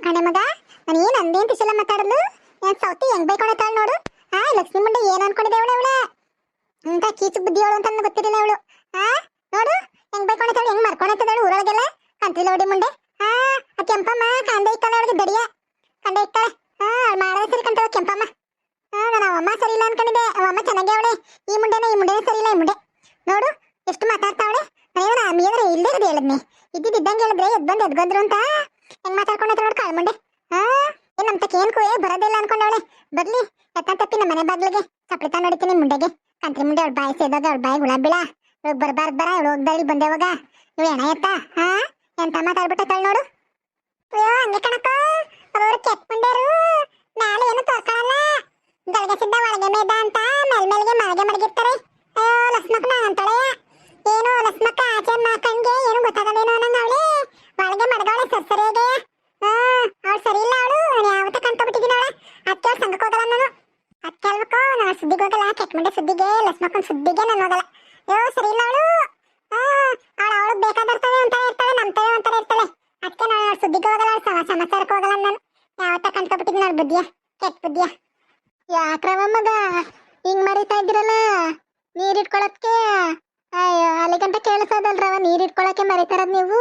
ಕಣೆ ಮಗ. ನಾನು ಏನ್ ಅಂದೇನ್ ತಿಸಲ ಮಾತಾಡಲು ಏನ್ ಸೌತಿ ಹೆಂಗ್ ಬೈಕೊಳತಾಳ ನೋಡು. ಲಕ್ಷ್ಮಿ ಮುಂಡೆ ಏನ್ ಅನ್ಕೊಂಡಿದ್ದೆ ಅವಳು ಅಂತ ಕೀಚು ಬುದ್ಧಿ ಅವಳು ಅಂತ ನನಗೆ ಗೊತ್ತಿರಲಿಲ್ಲ ಅವಳು. ನೋಡು ಹೆಂಗ್ ಬೈಕೊಳತಾಳ, ಹೆಂಗ್ ಮರ್ಕೊಳತದಳು ಊರೊಳಗೆಲ್ಲ ಕಂತ್ರಿ ಲೌಡಿ ಮುಂಡೆ. ಆ ಕೆಂಪಮ್ಮ ಕಂಡೆ ಇತ್ತಾಳೆ ಅವಳಿಗೆ ದಡಿಯ ಕಂಡೆ ಇತ್ತಾಳೆ. ಮಾಡದ ಸರಿ ಕಂತಾಳ ಕೆಂಪಮ್ಮ. ನಾನು ಅವಮ್ಮ ಸರಿ ಇಲ್ಲ ಅನ್ಕೊಂಡಿದ್ದೆ, ಅವಮ್ಮ ಚೆನ್ನಾಗಿ ಅವಳೆ. ಈ ಮುಂಡೆನೇ ಸರಿ ಇಲ್ಲ. ಈ ಮುಂಡೆ ನೋಡು ಎಷ್ಟು ಮಾತಾಡ್ತಾವಳೆ. ನಾನು ಆಮೇಲೆ ಇಲ್ಲೇ ಇರೋದು ಹೇಳಿದ್ನಿ, ಇದ್ದಿದ್ದಂಗೆ ಹೇಳಿದ್ರೆ ಎದ್ಬಂದ್ರು ಅಂತ ಹೆಂಗ್ ಮಾತಾಡ್ಕೊಂಡೈತೆ ನೋಡು ಕಾಳು ಮುಂಡೆ. ಏನ್ ನಮ್ತಕ್ಕೆ ಏನ್ ಕೂಯೇ ಬರೋದಿಲ್ಲ ಅನ್ಕೊಂಡವಳೆ. ಬರ್ಲಿ ಎತ್ತ ತಪ್ಪಿ ನಮ್ಮ ಮನೆ ಬಾಗ್ಲಿಗೆ ಚಪ್ಲಿತ ನೋಡಿತೀನಿ ಮುಂಡೆಗೆ. ಕಂತ್ರಿ ಮುಂಡೆ ಅವಳ ಬಾಯಿ ಸೇದಾಗ ಅವಳ ಬಾಯಿ ಹುಳ ಬೀಳ ಬರ್ಬಾರ್ದು ಬರ ಇವಳು ಹೋಗ್ದಾಳಿ ಬಂದೇವಾಗ ಇವ್ ಎಣ ಎತ್ತ ಎಂತ ಮಾತಾಡ್ಬಿಟ್ಟೈತಾಳ ನೋಡು. ಅಯ್ಯೋ ಹಂಗೆ ಕಣಕ್ಕ ಅವರು ಕೆಟ್ಟ ಮುಂಡೆರು ನಾಳೆ ಏನು ತೋರ್ಕೊಳ್ಳಲ್ಲ. ಗಳಿಗೆ ಸಿದ್ಧ ಒಳಗೆ ಮೇದ ಅಂತ ಮೇಲ್ಮೇಲ್ಗೆ ಮಳಗೆ ಮಡಗಿರ್ತಾರೆ. ಅಯ್ಯೋ ಲಕ್ಷ್ಮಕ್ಕ ಅಂತಾಳೆ ಏನು ಲಕ್ಷ್ಮಕ್ಕ ಆಚೆ ಕಣ್ಗೆ ಏನು ಗೊತ್ತಾಗದೇನೋ ಅನ್ನಂಗ ಅವಳೆ ಒಳಗೆ ಮಡಗವಳೆ ಸರಿಯಾಗೆ. ಅವಳು ಸರಿ ಇಲ್ಲ. ಅವಳು ಯಾವತ್ತ ಕಣ್ಕೊಬಿಟ್ಟಿದ್ದೀನಿ ಅವಳೆ. ಅದಕ್ಕೆ ಅವ್ಳು ಸಂಘಕ್ಕೆ ಹೋಗಲ್ಲ ನಾನು. ಅದಕ್ಕೆ ಅಲ್ಬೇಕು ನಾನು ಸುದ್ದಿಗೆ ಹೋಗಲ್ಲ. ಕೆಟ್ಟ ಮುಂಡೆ ಸುದ್ದಿಗೆ ಲಕ್ಷ್ಮಕ್ಕನ ಸುದ್ದಿಗೆ ನಾನು ಹೋಗಲ್ಲ. ಅಯ್ಯೋ ಸರಿ ಇಲ್ಲ ಅವಳು. ಅವಳು ಬೇಕಾದರ್ತಾಳೆ ಅಂತಾನೆ ಇರ್ತಾಳೆ, ನಮ್ತಾಳೆ ಅಂತಾನೆ ಇರ್ತಾಳೆ. ಅದಕ್ಕೆ ನಾನು ಸುದ್ದಿಗೆ ಹೋಗಲ್ಲ, ಸಮಾಚಾರಕ್ಕೆ ಹೋಗಲ್ಲ ನಾನು. ಯಾವತ್ತ ಕಣ್ಕೊಬಿಟ್ಟಿದ್ದೀನಿ ಅವಳು ಬುದ್ಧಿಯ, ಕೆಟ್ಟ ಬುದ್ಧಿಯ. ಯಾಕ್ರವ ಮಗ ಹಿಂಗ್ ಮರಿತಾ ಇದ್ದೀರಲ್ಲ ನೀರ್ ಇಟ್ಕೊಳಕ್ಕೆ? ಅಯ್ಯೋ ಅಲ್ಲಿ ಗಂಟ ಕೇಳಿಸೋದಲ್ರವ, ನೀರ್ ಇಟ್ಕೊಳಕ್ಕೆ ಮರಿತಾರದ್ ನೀವು.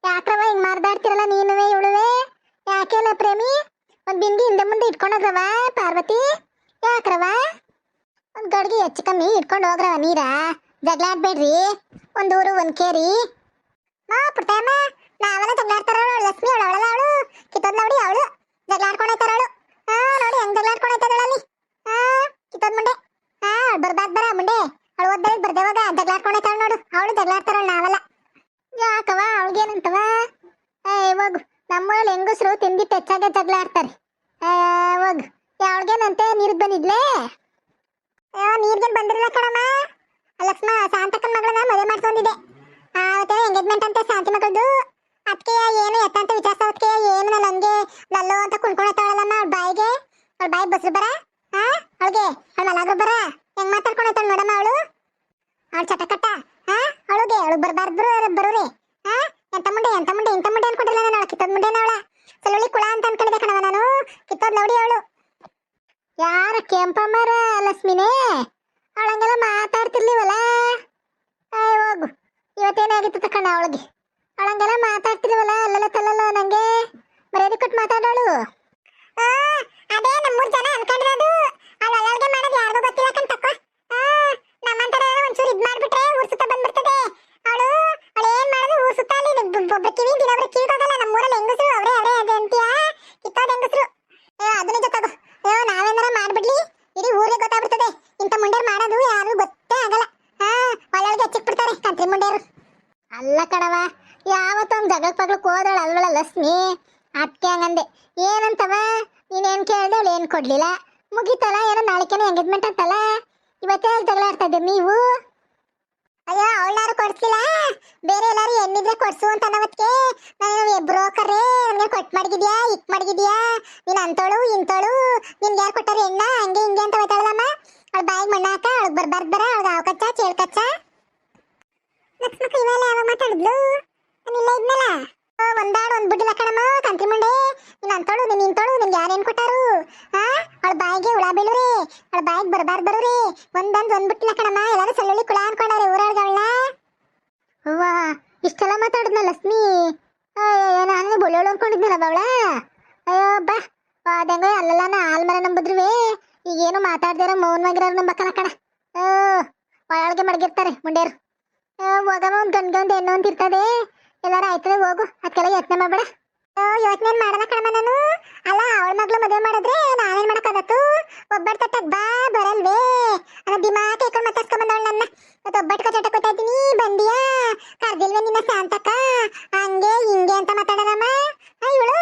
ಯಾಕ್ರವ ಹಿಂಗ್ ಮಾರ್ದಾಡ್ತಿರಲ್ಲ ನೀನುವೆ ಇವಳುವೆ? ಯಾಕೆಲ್ಲ ಪ್ರೇಮಿ ಒಂದ್ ಬಿಂದಿ ಹಿಂದೆ ಮುಂದೆ ಇಟ್ಕೊಂಡೋಗ್ರವ ಪಾರ್ವತಿ. ಯಾಕ್ರವ ಒಂದ್ ಗಡ್ಗೆ ಹೆಚ್ಚು ಕಮ್ಮಿ ಇಟ್ಕೊಂಡು ಹೋಗ್ರವ ನೀರ. ಜಗಳ ಆಡ್ಬೇಡ್ರಿ, ಒಂದ್ ಊರು ಒಂದ್ ಕೇರಿ. ಪುಟ್ಟಮ್ಮ ನಾವೆಲ್ಲ ಜಗಳ ಆಡ್ತಾರವಳು ಲಕ್ಷ್ಮಿ. ಅವಳವಳ ಅವಳು ಕಿತ್ತೋದ್ ನೋಡಿ ಅವಳು ಜಗಳ ಆಡ್ಕೊಂಡೈತಾರ ಅವಳು. ನೋಡಿ ಹೆಂಗ್ ಜಗಳ ಆಡ್ಕೊಂಡೈತದಳಲ್ಲಿ ಕಿತ್ತೋದ್ ಮುಂಡೆ. ಬರ್ಬಾರ್ದು ಬರ ಮುಂಡೆ. ಅವಳು ಓದ್ದಳಿ ಬರ್ದೇವಾಗ ಜಗಳ ಆಡ್ಕೊಂಡೈತಾಳ ನೋಡು. ಅವಳು ಜಗಳ ಆಡ್ತಾರವಳು, ನಾವಲ್ಲ. ಯಾಕವ ಅವಳಿಗೇನಂತವ? ಹೋಗು, ನಮ್ಮೂರಲ್ಲಿ ಹೆಂಗಸ್ರು ತಿಂದಿಟ್ಟು ಹೆಚ್ಚಾಗೆ ಜಗಳ ಆಡ್ತಾರೆ. ಹೋಗು, ಯಾವಳಿಗೇನಂತೆ ನೀರಿಗೆ ಬಂದಿದ್ಲೇ? ನೀರ್ಗೇನು ಬಂದಿರಲಿಲ್ಲ ಕಣಮ್ಮ. ಲಕ್ಷ್ಮ ಶಾಂತಕ್ಕನ ಮಗಳನ್ನ ಮದುವೆ ಮಾಡ್ಕೊಂಡಿದ್ದೆ. ಅವತ್ತೇನೋ ಎಂಗೇಜ್ಮೆಂಟ್ ಅಂತೆ ಶಾಂತಿ ಮಗಳದು. ಅದಕ್ಕೆ ಏನು ಎತ್ತ ಅಂತ ವಿಚಾರಿಸೋದಕ್ಕೆ ಏನು ನಾನು ಹಂಗೆ ಲಲ್ಲೋ ಅಂತ ಕುಣ್ಕೊಳತಾಳಲ್ಲಮ್ಮ ಅವಳ ಬಾಯಿಗೆ. ಅವಳ ಬಾಯಿ ಬಸ್ರು ಬರ ಅವಳಿಗೆ ಅವಳ ಮಲಾಗ್ರು ಬರ ಹೆಂಗ್ ಮಾತಾಡ್ಕೊಳತಾಳ ನೋಡಮ್ಮ ಅವಳು. ಅವಳು ಚಟಕಟ್ಟ ಅವಳಿಗೆ ಅವಳು ಬರ್ಬಾರ್ದು ಬರೋರಿ. ಎಂತ ಮುಂಡೆ ಇಂಥ ಮುಂಡೆ ಅನ್ಕೊಂಡಿಲ್ಲ ನಾನು. ಅವಳ ಕಿತ್ತೋದ್ ಮುಂಡೆನ ಅವಳ ಸಲುಳಿ ಕುಳ ಅಂತ ಅನ್ಕೊಂಡಿದ್ದೆ ಕಣವ ನಾನು. ಕಿತ್ತೋದ್ ನೋಡಿ ಅವಳು. ಯಾರ ಕೆಂಪಮ್ಮರ ಲಕ್ಷ್ಮಿನೇ? ಅವಳಂಗೆಲ್ಲ ಮಾತಾಡ್ತಿರ್ಲಿವಲ್ಲ. ಹೋಗು, ಇವತ್ತೇನಾಗಿತ್ತು ತಕಣ್ಣ ಅವಳಿಗೆ. ಅವಳಂಗೆಲ್ಲ ಮಾತಾಡ್ತಿರ್ಲಿವಲ್ಲ ಅಲ್ಲಲ್ಲ ತಲ್ಲಲ್ಲ ನಂಗೆ ಮರ್ಯಾದೆ ಕೊಟ್ಟು ಮಾತಾಡೋಳು. ಅದೇ ನಮ್ಮೂರ್ ಜನ ಅನ್ಕೊಂಡಿರೋದು. ಅವಳು ಅಲ್ಲಲ್ಗೆ ಮಾಡೋದು ಯಾರಿಗೂ ಗೊತ್ತಿಲ್ಲ ಕಣ್ ತಕ್ಕ. ನಮ್ಮಂತರ ಒಂಚೂರು ಇದ್ ಮಾಡ್ಬಿಟ್ರೆ ಊರ್ ಸುತ್ತ ಬಂದ್ಬಿಡ್ತದೆ. ಅವಳು ಏನ್ ಮಾಡೋದು ಊರ್ ಸುತ್ತ ಅಲ್ಲಿ ಒಬ್ರು ಕಿವಿ ದಿನೊಬ್ರು ಕಿವಿಗೋಗಲ್ಲ. ನಮ್ಮೂರಲ್ಲಿ ಹೆಂಗಸ್ರು ಅವರೇ ಅದೇ ಅಂತೀಯ ಕಿತ್ತೋದ್ ಹೆಂಗಸ್ರು. ಅದು ನಿಜ ತಗೋ. ನಾವೇನಾರ ಮಾಡ್ಬಿಡ್ಲಿ ಇಡೀ ಊರಿಗೆ ಗೊತ್ತಾಗ್ಬಿಡ್ತದೆ. ಇಂಥ ಮುಂಡೇರು ಮಾಡೋದು ಯಾರು ಗೊತ್ತೇ ಆಗಲ್ಲ. ಒಳ್ಳೊಳಗೆ ಹೆಚ್ಚಿಕ್ ಬಿಡ್ತಾರೆ ಕಂತ್ರಿ ಮುಂಡೇರು. ಅಲ್ಲ ಕಣವ, ಯಾವತ್ತೊಂದು ಜಗಳಕ್ಕೆ ಪಗ್ಲಕ್ಕೆ ಹೋದಳು ಅಲ್ವಳ ಲಕ್ಷ್ಮಿ. ಅದಕ್ಕೆ ಹಂಗಂದೆ. ಏನಂತವ ನೀನೇನು ಕೇಳ್ದೆ ಅವಳು ಏನು ಕೊಡ್ಲಿಲ್ಲ. ಮುಗೀತಲ್ಲ, ಏನೋ ನಾಳೆಕೇನೋ ಎಂಗೇಜ್ಮೆಂಟ್ ಅಂತಲ್ಲ. ಇವತ್ತೇ ಜಗಳ ಆಡ್ತಾ ಇದ್ದೀರಿ ನೀವು. ಅಯ್ಯೋ ಅವಳಾರು ಕೊಡ್ಸಿಲ್ಲ, ಬೇರೆ ಎಲ್ಲಾರು ಹೆಣ್ಣಿದ್ರೆ ಕೊಡ್ಸು ಅಂತ ಅನ್ನೋದಕ್ಕೆ ನಾನು ಬ್ರೋಕರೇ ನನಗೆ ಕೊಟ್ಟು ಮಡಗಿದ್ಯಾ ಇಕ್ ಮಡಗಿದ್ಯಾ ನೀನು ಅಂತೋಳು ಇಂತೋಳು ನಿನ್ಗೆ ಯಾರು ಕೊಟ್ಟಾರೆ ಹೆಣ್ಣ ಹಂಗೆ ಹಿಂಗೆ ಅಂತ ಹೋಯ್ತಾಳಲ್ಲಮ್ಮ. ಅವಳ ಬಾಯಿಗೆ ಮಣ್ಣ ಹಾಕ, ಅವಳಿಗೆ ಬರ್ಬಾರ್ದು ಬರ, ಅವಳಿಗೆ ಹಾವು ಕಚ್ಚ ಚೇಳು ಕಚ್ಚ. ಲಕ್ಷ್ಮಕ್ಕ ಇವೆಲ್ಲ ಯಾವಾಗ ಮಾತಾಡಿದ್ಲು? ನಾನಿಲ್ಲ ಇದ್ನಲ್ಲ. ಒಂದಾಡು ಒಂದ್ ಬಿಡ್ಡಿಲ್ಲ ಕಣಮ್ಮ ಕಂತ್ರಿ ಮುಂಡೆ. ನೀನು ಅಂತೋಳು ನೀನು ಇಂತೋಳು ನಿನ್ಗೆ ಯಾರೇನು ಕೊಟ್ಟಾರು? ಅವಳ ಬಾಯಿಗೆ ಹುಳ ಬೀಳುರಿ, ಅವಳ ಬಾಯಿಗೆ ಬರ್ಬಾರ್ದು ಬರುರಿ. ಒಂದ್ ಬಿಟ್ಟಿಲ್ಲ ಕಣಮ್ಮ. ಎಲ್ಲಾರು ಸಲ್ಲುಳಿ ಕುಳ ಅನ್ಕೊಂಡವ್ರೆ ಊರೊಳಗೆ ಅವಳ. ಅವ್ವ ಇಷ್ಟೆಲ್ಲ ಮಾತಾಡಿದ್ನ ಲಕ್ಷ್ಮಿ. ನಾನು ಬೊಳ್ಳೋಳು ಅನ್ಕೊಂಡಿದ್ನಲ್ಲ ಅವಳ. ಅಯ್ಯೋ ಬಾ ಅದಂಗ ಅಲ್ಲೆಲ್ಲ ಹಾಲ್ ಮರ ನಂಬುದ್ರುವೆ ಈಗೇನು ಮಾತಾಡ್ದಿರೋ ಮೌನವಾಗಿರೋರು ನಂಬಕ್ಕಲ್ಲ ಕಣ. ಒಳಗೆ ಮಡಗಿರ್ತಾರೆ ಮುಂಡೇರು. ಹೋಗಮ್ಮ ಒಂದು ಗಂಡ್ಗೆ ಒಂದು ಹೆಣ್ಣು ಅಂತ ಇರ್ತದೆ. ಎಲ್ಲಾರು ಆಯ್ತದೆ ಹೋಗು, ಅದಕ್ಕೆಲ್ಲ ಯೋಚನೆ ಮಾಡ್ಬೇಡ. ಯೋಚನೆ ಮಾಡಲ್ಲ ಕಣಮ್ಮ ನಾನು. ಅಲ್ಲ ಅವಳ ಮಗ್ಳು ಮದುವೆ ಮಾಡಿದ್ರೆ ನಾವೇನ್ ಮಾಡಕ್ಕಾಗತ್ತು? ಒಬ್ಬಟ್ಟು ತಟ್ಟಕ್ ಬಾ ಬರಲ್ವೇ ಅನ್ನೋ ದಿಮಾಕ ಕೇಳ್ಕೊಂಡು ಮಾತಾಡ್ಸ್ಕೊಂಡ್ ಬಂದವಳು ನನ್ನ. ಇವತ್ತು ಒಬ್ಬಟ್ಟು ಕಚಾಟಕ್ಕೆ ಹೋಗ್ತಾ ಇದ್ದೀನಿ ಬಂದಿಯಾ ಕರ್ದಿಲ್ವೇ ನಿನ್ನ ಶಾಂತಕ್ಕ ಹಂಗೆ ಹಿಂಗೆ ಅಂತ ಮಾತಾಡೋಣಮ್ಮ ಇವಳು.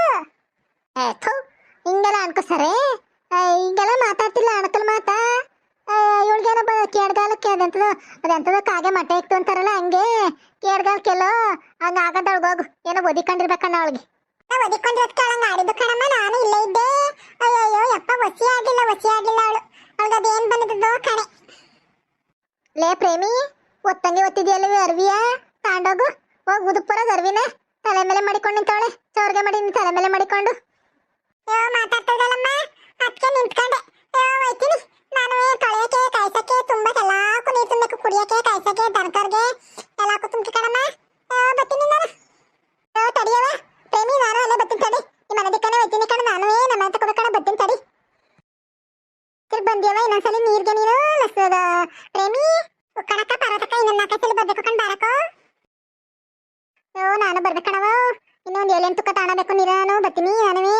ಹಿಂಗೆಲ್ಲ ಅನ್ಕೋಸರೆ ಹಿಂಗೆಲ್ಲ ಮಾತಾಡ್ತಿಲ್ಲ ಅಣಕಲ್ ಮಾತಾ. ಇವಳಿಗೇನೋ ಕೇಡ್ಗಾಲಕ್ಕೆ ಅದೆಂತದ ಕಾಗೆ ಮಟ್ಟ ಇಕ್ತು ಅಂತಾರಲ್ಲ ಹಂಗೆ ಕೇಡ್ಗಾಲಕ್ಕೆಲ್ಲೋ ಹಂಗ ಆಗದೊಳಗೋಗು. ಏನೋ ಒದಿಕೊಂಡಿರ್ಬೇಕಣ್ಣ ಅವಳಿಗೆ. ಒದಿಕೊಂಡಿರೋದಕ್ಕೆ ಅವಳಂಗ ಆಡಿದ್ದು ಕಣಮ್ಮ. ನಾನು ಇಲ್ಲೇ ಇದ್ದೆ. ಅಯ್ಯೋ ಯಪ್ಪ ಒಸಿ ಆಗಿಲ್ಲ ಅವಳು. ಅವಳಿಗೆ ಅದೇನ್ ಬಂದಿದ್ದೋ ಕಣೆ. ಲೇ ಪ್ರೇಮಿ ಒತ್ತಂಗೆ ಒತ್ತಿದ್ಯಲ್ಲವೇ ಅರ್ವಿಯ ತಾಂಡೋಗು. ಹೋಗಿ ಉದುಪುರದ ಅರ್ವಿನ ತಲೆ ಮೇಲೆ ಮಾಡಿಕೊಂಡು ನಿಂತವಳೆ, ಚೌರ್ಗೆ ಮಾಡಿ ತಲೆ ಮೇಲೆ ಮಾಡಿಕೊಂಡು. ಮಾತಾಡ್ತಿದ್ದಲ್ಲಮ್ಮ, ಅದಕ್ಕೆ ನಿಂತ್ಕೊಂಡೆ. ಹೋಯ್ತೀನಿ ನಾನು. ತೊಳೆಯಕ್ಕೆ ಕಾಯ್ಸಕ್ಕೆ ತುಂಬಾ ಎಲ್ಲಾಕು ನೀರು ತುಂಬಬೇಕು, ಕುಡಿಯಕ್ಕೆ ಕಾಯ್ಸಕ್ಕೆ ತರಕಾರಿಗೆ ಎಲ್ಲಾಕು ತುಂಬಿ ಕಣಮ್ಮ. ಬರ್ತೀನಿ ನಾನು. ತಡಿಯವ ಪ್ರೇಮಿ, ನಾನು ಅಲ್ಲೇ ಬರ್ತೀನಿ ತಡಿ. ನಿಮ್ಮ ಮನೆ ದಿಕ್ಕನೆ ಹೋಯ್ತೀನಿ ಕಣ, ನಾನು ನಮ್ಮ ಮನೆ ತಗೋಬೇಕಣ, ಬರ್ತೀನಿ ತಡಿ. ತಿರ್ಗಿ ಬಂದ್ಯವ ಇನ್ನೊಂದ್ಸಲಿ ನೀರ್ಗೆ ನೀನು ಲಸದ ಪ್ರೇಮಿ ಕಣಕ್ಕ ಪರ್ವತಕ್ಕ ಇನ್ನೊಂದು 4 ಸಲ ಬರ್ಬೇಕು ಕಣ್ ಬಾರಕೋ. ನಾನು ಬರ್ಬೇಕಣವ, ಇನ್ನೊಂದು 7-8 ತುಕ್ಕ ತಾಣಬೇಕು ನೀರು. ನಾನು ಬರ್ತೀನಿ, ನಾನುವೇ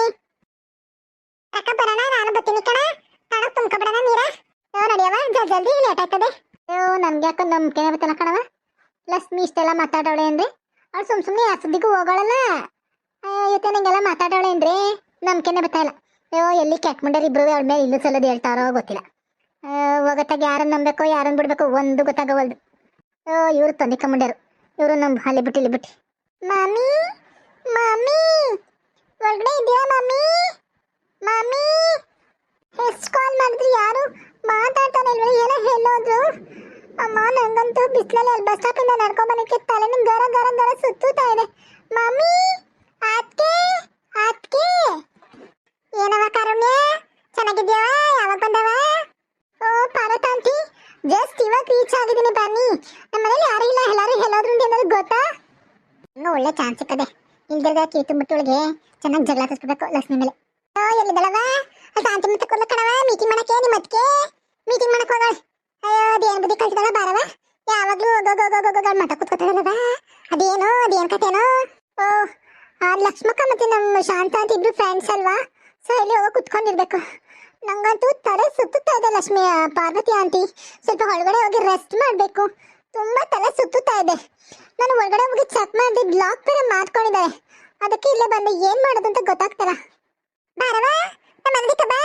ಅಕ್ಕ ಬರೋಣ, ನಾನು ಬರ್ತೀನಿ ಕಣ. ತಾಣಕ್ ತುಂಬ್ಕೊಬಿಡೋಣ ನೀರ. ನಡಿಯವ, ಜಲ್ದಿ ಲೇಟ್ ಆಯ್ತದೆ. ನಮ್ಗೆ ಯಾಕೆ ನಂಬಿಕೆನೆ ಬರ್ತಲ್ಲ ಕಣವ. ಲಕ್ಷ್ಮಿ ಇಷ್ಟೆಲ್ಲ ಮಾತಾಡೋಳೆ ಅಂದ್ರೆ ಅವಳು ಸುಮ್ಮನೆ ಯಾವ ಸುದ್ದಿಗೂ ಹೋಗೋಳಲ್ಲ. ಇವತ್ತು ನಂಗೆಲ್ಲ ಮಾತಾಡೋಳೆ ಅಂದ್ರೆ ನಂಬಿಕೆನೆ ಬರ್ತಾಯಿಲ್ಲ. ಎಲ್ಲಿ ಕೆಟ್ಕೊಂಡಾರ ಇಬ್ರು ಅವಳ ಮೇಲೆ ಇಲ್ಲೂ ಸಲದು ಹೇಳ್ತಾರೋ ಗೊತ್ತಿಲ್ಲ. ಹೋಗತ್ತಾಗ ಯಾರನ್ನ ನಂಬಬೇಕು ಯಾರನ್ನ ಬಿಡ್ಬೇಕು ಒಂದು ಗೊತ್ತಾಗವಲ್ದು. ಇವರು ತಂದಿಕೊಂಬಂಡ್ಯಾರು, ಇವರು ನಮ್ಮ ಅಲ್ಲಿ ಬಿಟ್ಟು ಇಲ್ಲಿ ಬಿಟ್ಟು. ಮಾಮಿ ಮಾಮಿ ಒಳಗಡೆ ಇದೆಯಾ ಮಾಮಿ? ಮಾಮಿ ಎಷ್ಟು ಕಾಲ್ ಮಾಡಿದ್ರಿ, ಯಾರು ಮಾತಾಡ್ತಾನೆ ಇಲ್ವ? ಏನೋ ಹೇಳೋದ್ರು. ಅಮ್ಮ ನಂಗಂತೂ ಬಿಸಿಲಲ್ಲಿ ಅಲ್ಲಿ ಬಸ್ ಸ್ಟಾಪಿಂದ ನಡ್ಕೊಂಬನಕ್ಕೆ ತಲೆನ ಗರ ಗರ ಗರ ಸುತ್ತುತ್ತಾ ಇದೆ. ಮಮ್ಮಿ ಆತ್ಕೆ ಆತ್ಕೆ ಏನವ ಕಾರುಣ್ಯ, ಚೆನ್ನಾಗಿದ್ಯಾವ? ಯಾವಾಗ ಬಂದವ? ಓ ಪಾರ್ವತ ಆಂಟಿ, ಜಸ್ಟ್ ಇವಾಗ ರೀಚ್ ಆಗಿದ್ದೀನಿ ಬನ್ನಿ. ನಮ್ಮ ಮನೇಲಿ ಯಾರು ಇಲ್ಲ, ಎಲ್ಲರೂ ಹೇಳೋದ್ರು ಏನಾದ್ರು ಗೊತ್ತಾ? ಇನ್ನೂ ಒಳ್ಳೆ ಚಾನ್ಸ್ ಸಿಕ್ಕದೆ. ಇಲ್ದಿರ್ಗ ಕೀ ತುಂಬಿಟ್ಟೊಳಗೆ ಚೆನ್ನಾಗಿ ಜಗಳ ತರಿಸ್ಬೇಕು ಲಕ್ಷ್ಮಿ ಮೇಲೆ. ಎಲ್ಲಿದ್ದಳವ? ಶಾಂತಿ ಮತ್ತೆ ಕೊಡ್ಲ ಕಣವ, ಮೀಟಿಂಗ್ ಮಾಡಕ್ಕೆ ನಿಮ್ಮ ಅದಕ್ಕೆ ಮೀಟಿಂಗ್ ಮಾಡಕ್ ಹೋಗೋಣ. ಅಯ್ಯೋ ಅದೇನು ಬುದ್ಧಿ ಕಳ್ಸಿದಾಳ ಬಾರವ. ಯಾವಾಗ್ಲೂ ಹೋಗೋಗೋಗೋಗೋಗ ಮಠ ಕೂತ್ಕೊತಾಳವ. ಅದೇನು ಕಥೆನೋ. ಓ ಆ ಲಕ್ಷ್ಮಕ್ಕ ಮತ್ತೆ ನಮ್ಮ ಶಾಂತ ಅಂತ ಇಬ್ರು ಫ್ರೆಂಡ್ಸ್ ಅಲ್ವಾ, ಸೊ ಇಲ್ಲಿ ಹೋಗಿ ಕುತ್ಕೊಂಡಿರ್ಬೇಕು. ನಂಗಂತೂ ತಲೆ ಸುತ್ತುತ್ತಾ ಇದೆ ಲಕ್ಷ್ಮಿ ಪಾರ್ವತಿ ಆಂಟಿ. ಸ್ವಲ್ಪ ಒಳಗಡೆ ಹೋಗಿ ರೆಸ್ಟ್ ಮಾಡಬೇಕು, ತುಂಬಾ ತಲೆ ಸುತ್ತುತ್ತಾ ಇದೆ. ನಾನು ಒಳಗಡೆ ಹೋಗಿ ಚೆಕ್ ಮಾಡಿ ಬ್ಲಾಕ್ ಬೇರೆ ಮಾಡ್ಕೊಂಡಿದ್ದಾರೆ, ಅದಕ್ಕೆ ಇಲ್ಲೇ ಬಂದೆ. ಏನ್ ಮಾಡೋದು ಅಂತ ಗೊತ್ತಾಗ್ತಲ್ಲ. ಬಾರವಾ ನಮ್ಮ ಮನೆಗೆ ಬಾ,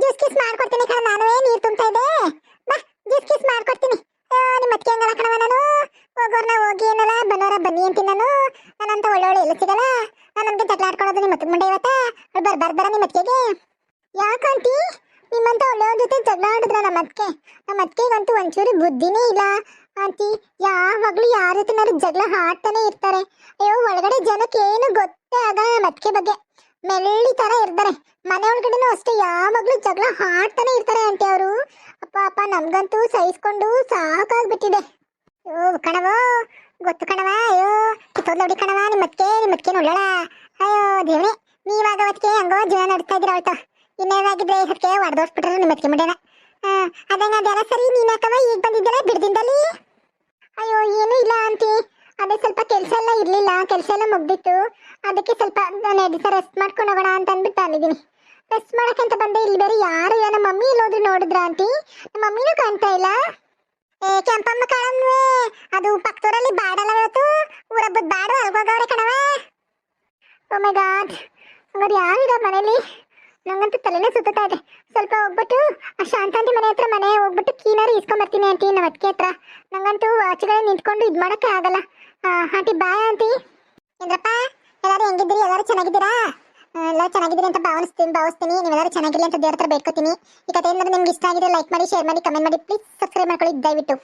ಜ್ಯೂಸ್ ಕಿಸ್ ಮಾಡ್ಕೊಡ್ತೀನಿ ಕಣ. ನಾನು ನೀರು ತುಂಬ್ತಾ ಇದೆ, ಬಾ ಜ್ಯೂಸ್ ಕಿಸ್ ಮಾಡ್ಕೊಡ್ತೀನಿ. ನಿಮ್ಮ ಅತ್ತಿಗೆ ಹಂಗಲ್ಲ ಕಣವ. ನಾನು ಹೋಗೋರ್ನ ಹೋಗಿ ಏನಲ್ಲ, ಬನ್ನೋರ ಬನ್ನಿ ಅಂತೀನಿ. ನಾನಂತ ಒಳ್ಳೆ ಎಲ್ಲ ಸಿಗಲ್ಲ. ನಾನು ನಮ್ಗೆ ಜಗಳ ಆಡ್ಕೊಳೋದು ನಿಮ್ಮ ಅತ್ತಿಗೆ ಮುಂಡೆ ಇವತ್ತ. ಬರ ನಿಮ್ಮ ಅತ್ತಿಗೆಗೆ. ಯಾಕಂತಿ ನಿಮ್ಮಂತ ಒಳ್ಳೆಯವ್ರ ಜೊತೆ ಜಗಳ ಆಡಿದ್ರ ನಮ್ಮ ಅತ್ತಿಗೆಗಂತೂ ಒಂಚೂರು ಬುದ್ಧಿನೇ ಇಲ್ಲ ಆಂಟಿ. ಯಾವಾಗ್ಲೂ ಯಾರ ಜೊತೆನಾದ್ರು ಜಗಳ ಆಡ್ತಾನೆ ಇರ್ತಾರೆ. ಅಯ್ಯೋ ಒಳಗಡೆ ಜನಕ್ಕೆ ಏನು ಗೊತ್ತೇ ಆಗಲ್ಲ ನಮ್ಮ ಅತ್ತಿಗೆ ಬಗ್ಗೆ. ಮೆಳ್ಳಿ ತರ ಇರ್ತಾರೆ, ಮನೆ ಒಳಗಡೆನೂ ಅಷ್ಟೇ ಯಾವಾಗ್ಲೂ ಜಗಳ ಆಡ್ತಾನೆ ಇರ್ತಾರೆ ಆಂಟಿ ಅವರು. ಅಪ್ಪ ನಮ್ಗಂತೂ ಸಹಿಸ್ಕೊಂಡು ಸಾಕಾಗ್ಬಿಟ್ಟಿದೆ. ಅಯ್ಯೋ ಕಣವ, ಗೊತ್ತು ಕಣವ. ಅಯ್ಯೋ ಕಿತ್ತೋದ್ ನೋಡಿ ಕಣವ, ನಿಮ್ಮ ಅತ್ತಿಗೆ ಒಳ್ಳಳ. ಅಯ್ಯೋ ದೇವ್ರೆ, ನೀವಾಗ ಅವತ್ತಿಗೆ ಹಂಗೋ ಜೀವನ ನಡ್ತಾ ಇದ್ದೀರ ಅವಳ್ತ. ಇನ್ನೇನಾಗಿದ್ರೆ ಅದಕ್ಕೆ ಹೊಡೆದೋಸ್ಬಿಟ್ರೆ ನಿಮ್ಮ ಅತ್ತಿಗೆ ಮುಂಡೆನ. ಅದೆಲ್ಲ ಸರಿ. ನೀನ್ಯಾಕವ ಈಗ ಬಂದಿದ್ದಲ್ಲ ಬಿಡ್ದಿಂದಲ್ಲಿ? ಅಯ್ಯೋ ಏನೂ ಇಲ್ಲ ಆಂಟಿ, ಅದೇ ಸ್ವಲ್ಪ ಕೆಲಸ ಎಲ್ಲ ಇರಲಿಲ್ಲ, ಕೆಲಸ ಎಲ್ಲ ಮುಗ್ದಿತ್ತು. ಅದಕ್ಕೆ ಸ್ವಲ್ಪ ನಾನು 2 ದಿವಸ ರೆಸ್ಟ್ ಮಾಡ್ಕೊಂಡು ಹೋಗೋಣ ಅಂತ ಅಂದ್ಬಿಟ್ಟು ಬಂದಿದ್ದೀನಿ. ರೆಸ್ಟ್ ಮಾಡೋಕ್ಕಂತ ಬಂದೆ. ಇಲ್ಲಿ ಬೇರೆ ಯಾರು ಇಲ್ಲ. ನಮ್ಮ ಮಮ್ಮಿ ಇಲ್ಲೋದ್ರು ನೋಡಿದ್ರ ಆಂಟಿ? ನಮ್ಮ ಮಮ್ಮಿನೂ ಕಾಣ್ತಾ ಇಲ್ಲ. ಕೆಂಪಮ್ಮ ಕಾಣನ್ವೇ, ಅದು ಪಕ್ಕದೂರಲ್ಲಿ ಬಾಡಲ್ಲ ಇವತ್ತು, ಊರಬ್ಬದ ಬಾಡು ಅಲ್ಗೋಗವ್ರೆ ಕಣವ. ಓ ಮೈ ಗಾಡ್, ಹಂಗಾರೆ ಯಾರಿಲ್ಲ ಮನೇಲಿ? ನಂಗಂತೂ ತಲೆನೇ ಸುತ್ತಾ ಇದೆ. ಸ್ವಲ್ಪ ಹೋಗ್ಬಿಟ್ಟು ಆ ಶಾಂತಾಂತಿ ಮನೆ ಹತ್ರ ಹೋಗ್ಬಿಟ್ಟು ಕೀನಾರು ಇಸ್ಕೊಂಬರ್ತೀನಿ ಆಂಟಿ ನಮ್ಮ ಅತ್ತಿಗೆ ಹತ್ರ. ನಂಗಂತೂ ಆಚೆಗಡೆ ನಿಂತ್ಕೊಂಡು ಇದು ಮಾಡೋಕ್ಕೆ ಆಗಲ್ಲ. Aunty bye aunty. ಏನ್ರಪ್ಪ ಎಲ್ಲರೂ ಹೆಂಗಿದ್ದೀರಿ? ಎಲ್ಲರೂ ಚೆನ್ನಾಗಿದ್ದೀರಾ? ಎಲ್ಲರೂ ಚೆನ್ನಾಗಿದ್ದೀರಿ ಅಂತ ಭಾವಿಸ್ತೀನಿ. ನೀವೆಲ್ಲರೂ ಚೆನ್ನಾಗಿರಲಿ ಅಂತ ದೇವ್ರ ಹತ್ರ ಬೇಡ್ಕೊತೀನಿ. ಈ ಕಥೆ ಏನಾದ್ರು ನಿಮ್ಗೆ ಇಷ್ಟ ಆಗಿದೆ ಲೈಕ್ ಮಾಡಿ, ಶೇರ್ ಮಾಡಿ, ಕಮೆಂಟ್ ಮಾಡಿ. ಪ್ಲೀಸ್ ಸಬ್ಸ್ಕ್ರೈಬ್ ಮಾಡ್ಕೊಳ್ಳಿ ದಯವಿಟ್ಟು.